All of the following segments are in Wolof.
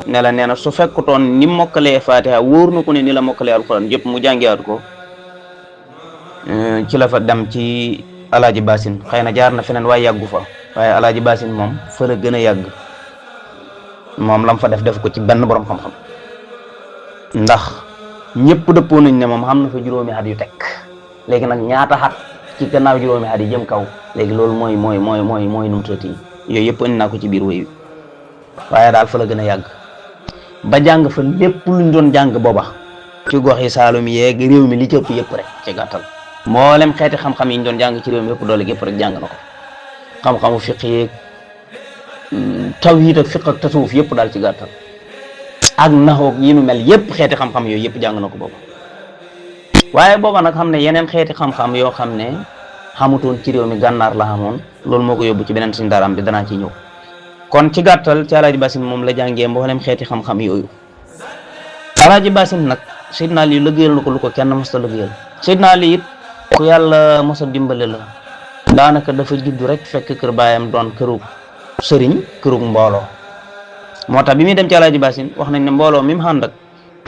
ne la nee na su fekkutoon ni mokkalee Fatiha wóor na ko ne ni la mokkalee alxuraan yëpp mu jàngewaat ko ci la fa dem ci alaaji Basin xëy na jaar na feneen waaye yàggu fa waaye alaaji Basin moom fa la gën a yàgg moom lam fa def ko ci benn borom xam-xam ndax ñëpp dëppoo nañ ne moom xam na fa juróomi at yu teg léegi nag ñaata xat ci gannaaw juróomi at yi jëm kaw léegi loolu mooy num tëti yooyu yëpp indi naa ko ci biir wéy wi waaye daal fa la gën a yàgg ba jàng fa lépp luñ doon jàng booba ci gox yi Saalum yeeg réew mi li ci ëpp yëpp rek ci gàttal mboolem xeeti xam-xam yi ñu doon jàng ci réew mi yëpp doole yëpp rek jàng na ko xam-xamu fiq yeeg tawhiid ak fiq ak tasawuf yëpp daal ci gàttal ak naxoog yi nu mel yëpp xeeti xam-xam yooyu yëpp jàng na ko booba waaye booba nag xam ne yeneen xeeti xam-xam yoo xam ne xamutoon ci réew mi gànnaar la xamoon loolu moo ko yóbbu ci beneen suñ daaraam bi danaa ci ñëw kon ci gàttal ci alaaji Basin moom la jàngee mboolem xeeti xam-xam yooyu alaaji Basin nag Seydina Ali lëggéeyal na ko lu ko kenn mos a lëggéeyal Seydina Ali it ku yàlla mos a dimbale la daanaka dafa judd rek fekk kër baayam doon kërug sëriñ kërug mbooloo moo tax bi muy dem ci alaaji Basin wax nañ ne mbooloo mi mu ànd ak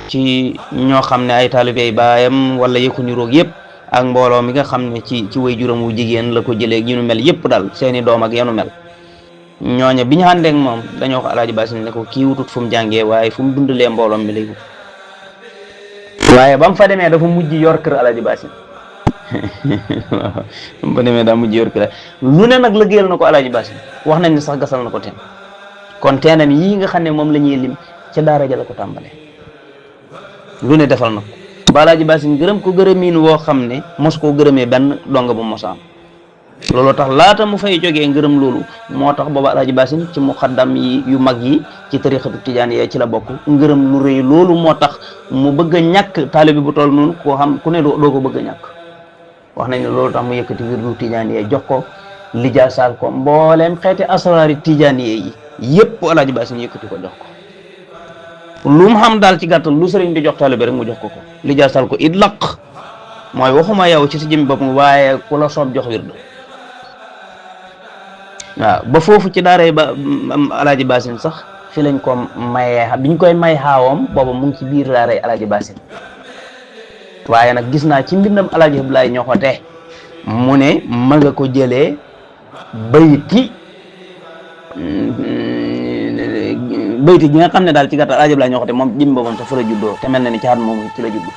ci ñoo xam ne ay taalibey baayam wala yëkku niroog yëpp ak mbooloo mi nga xam ne ci way juróom wu jigéen la ko jëlee yu nu mel yëpp daal seeni doom ak yenu mel ñooña bi ñu àndeek moom dañoo wax alaaji Basin ne ko kii wutut fu mu jàngee waaye fu mu dundalee mbooloom mi lay wut waaye ba mu fa demee dafa mujj yor kër alaaji Basin waaw ba mu fa demee daa mujj yor kër lu ne nag lëggéeyal na ko alaaji Basin wax nañ ne sax gasal na ko teen kon teenam yii nga xam ne moom la ñuy lim ca daara ja la ko tàmbalee lu ne defal na ko ba alaaji Basin gërëm ko gërëmiin woo xam ne mos koo gërëmee benn donga bu mosaam loolu tax laata mu fay jógee ngërëm loolu moo tax booba alaaji Basin ci muqaddam yi yu mag yi ci tariqatu tijaan yi ci la bokk ngërëm lu rëy loolu moo tax mu bëgg a ñàkk taalibi bu toll noonu koo xam ku ne doo ko bëgg a ñàkk wax nañ ne loolu tax mu yëkkati wirdu tijaan yi jox ko lijaasaal ko mbooleem xeeti asraari tijaan yi yëpp alaaji Basin yëkkati ko jox ko lu mu xam daal ci gàttal lu sëriñ di jox taalibi rek mu jox ko ko lijaasaal ko idlaq mooy waxuma yow ci si jëmmi boppam waaye ku la soob jox wirdu waaw ba foofu ci daaray ba alaaji Basin sax fi lañ ko mayee biñ koy may xaawam booba mu ngi ci biir daaray alaaji Basin waaye nag gis naa ci mbindam alaaji Abdoulaye Ñoxote mu ne ma nga ko jëlee bayti gi nga xam ne daal ci gàttal alaaji Abdoulaye Ñoxote moom jëm boobam sax fa la juddoo te mel na ni ci at moom ci la juddoo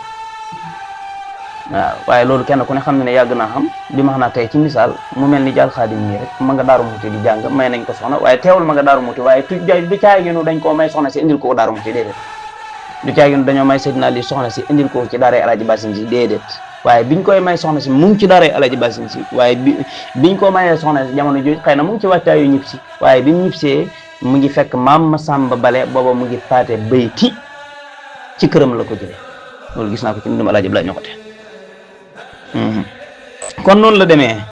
waaw waaye loolu kenn ku ne xam ne yàgg naa xam bi ma xam naa tey ci misaal mu mel ni jàll xaadim nii rek ma nga daaru muti di jàng may nañ ko soxna waaye teewul ma nga daaru muti waaye du caaginu dañ koo may soxna si indil ko daaru muti déedéet du caaginu dañoo may Seydina Ali soxna si indil ko ci daaray alaaji Basin si déedéet waaye biñ koy may soxna si mu ngi ci daaray alaaji Basin si waaye biñ ko mayee soxna si jamono jooju xëy na mu ngi ci wàccaayu ñib si waaye bi mu ñibsee mu ngi fekk maam Masamba Bale booba mu ngi paate bayti ci këram la ko jëlee loolu gis naa ko ci mbindum alaaji Abdoulaye Ñoxote kon noonu la demee